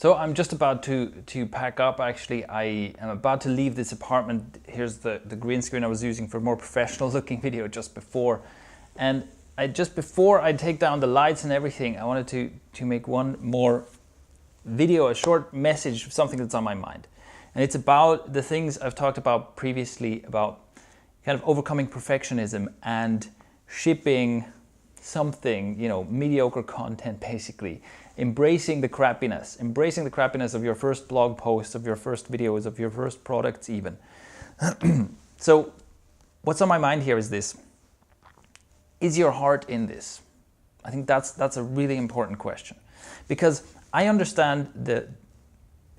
So I'm just about to pack up. Actually, I am about to leave this apartment. Here's the green screen I was using for a more professional looking video just before. And just before I take down the lights and everything, I wanted to make one more video, a short message, something that's on my mind. And it's about the things I've talked about previously, about kind of overcoming perfectionism and shipping something, mediocre content basically. Embracing the crappiness of your first blog post, of your first videos, of your first products even. So what's on my mind here is this. Is your heart in this? I think that's a really important question, because I understand the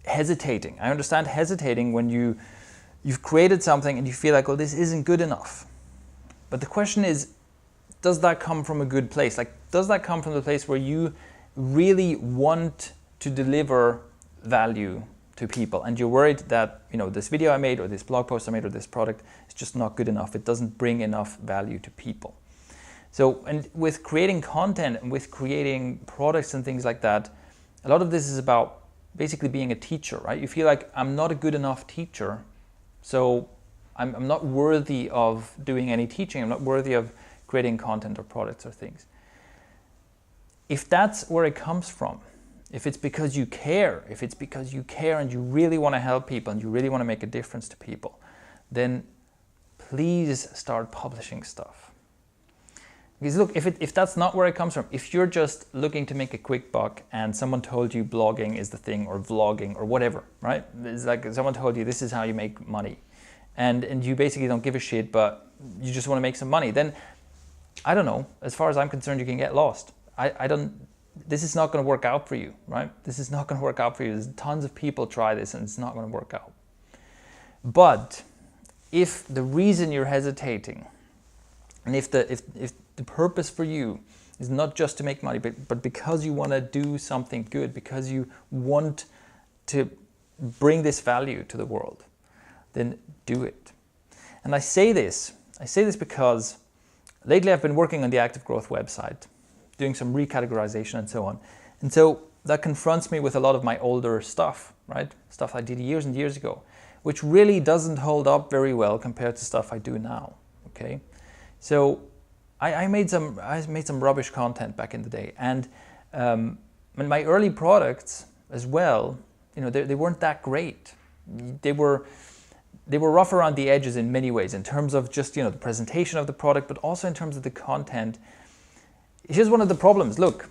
hesitating. I understand hesitating when you've created something and you feel like, oh, this isn't good enough. But the question is, does that come from a good place? Like, does that come from the place where you really want to deliver value to people, and you're worried that this video I made, or this blog post I made, or this product is just not good enough, it doesn't bring enough value to people? So, and with creating content and with creating products and things like that, a lot of this is about basically being a teacher, right? You feel like, I'm not a good enough teacher, so I'm not worthy of doing any teaching, I'm not worthy of creating content or products or things. If that's where it comes from, if it's because you care, and you really want to help people and you really want to make a difference to people, then please start publishing stuff. Because look, if that's not where it comes from, if you're just looking to make a quick buck and someone told you blogging is the thing, or vlogging, or whatever, right? It's like someone told you this is how you make money, and you basically don't give a shit, but you just want to make some money, then I don't know, as far as I'm concerned, you can get lost. This is not going to work out for you, right? This is not going to work out for you. There's tons of people try this and it's not going to work out. But if the reason you're hesitating, and if the purpose for you is not just to make money, but because you want to do something good, because you want to bring this value to the world, then do it. And I say this because lately I've been working on the Active Growth website, doing some recategorization and so on. And so that confronts me with a lot of my older stuff, right? Stuff I did years and years ago, which really doesn't hold up very well compared to stuff I do now, okay? So I made some rubbish content back in the day. And my early products as well, they weren't that great. They were rough around the edges in many ways, in terms of just, the presentation of the product, but also in terms of the content. Here's one of the problems. Look,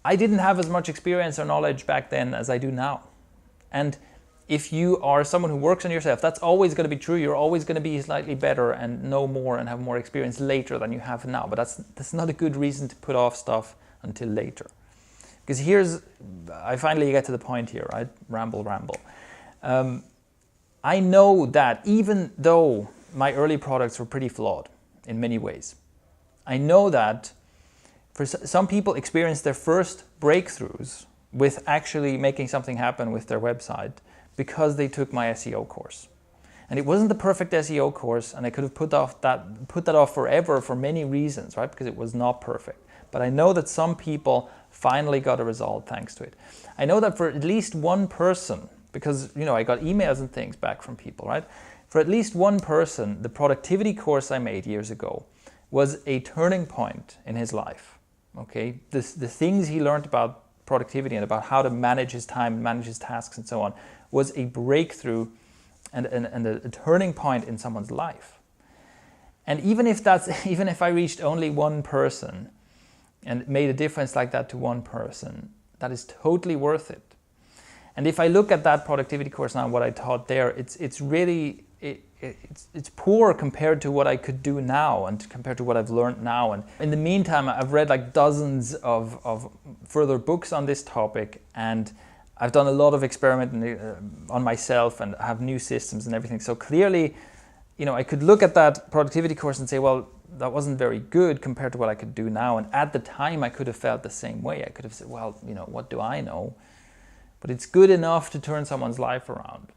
I didn't have as much experience or knowledge back then as I do now. And if you are someone who works on yourself, that's always going to be true. You're always going to be slightly better and know more and have more experience later than you have now. But that's not a good reason to put off stuff until later. Because I finally get to the point here, right? Ramble. I know that even though my early products were pretty flawed in many ways, I know that for some people experience their first breakthroughs with actually making something happen with their website because they took my SEO course. And it wasn't the perfect SEO course, and I could have put that off forever for many reasons, right? Because it was not perfect. But I know that some people finally got a result thanks to it. I know that for at least one person, because I got emails and things back from people, right? For at least one person, the productivity course I made years ago was a turning point in his life. Okay, the things he learned about productivity and about how to manage his time, manage his tasks and so on, was a breakthrough and a turning point in someone's life. And even if I reached only one person and made a difference like that to one person, that is totally worth it. And if I look at that productivity course now, what I taught there, it's really poor compared to what I could do now and compared to what I've learned now. And in the meantime, I've read like dozens of further books on this topic, and I've done a lot of experimenting on myself and have new systems and everything. So clearly, I could look at that productivity course and say, well, that wasn't very good compared to what I could do now. And at the time, I could have felt the same way. I could have said, well, what do I know? But it's good enough to turn someone's life around.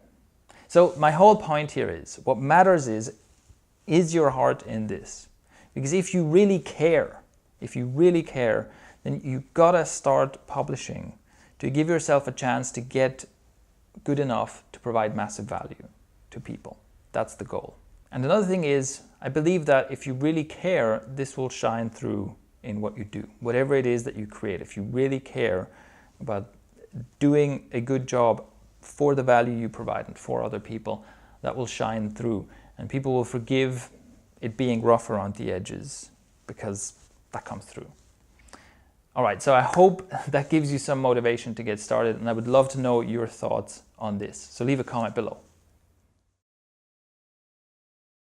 So my whole point here is, what matters is your heart in this? Because if you really care, then you gotta start publishing to give yourself a chance to get good enough to provide massive value to people. That's the goal. And another thing is, I believe that if you really care, this will shine through in what you do. Whatever it is that you create, if you really care about doing a good job for the value you provide and for other people, that will shine through. And people will forgive it being rough around the edges because that comes through. All right, so I hope that gives you some motivation to get started, and I would love to know your thoughts on this. So leave a comment below.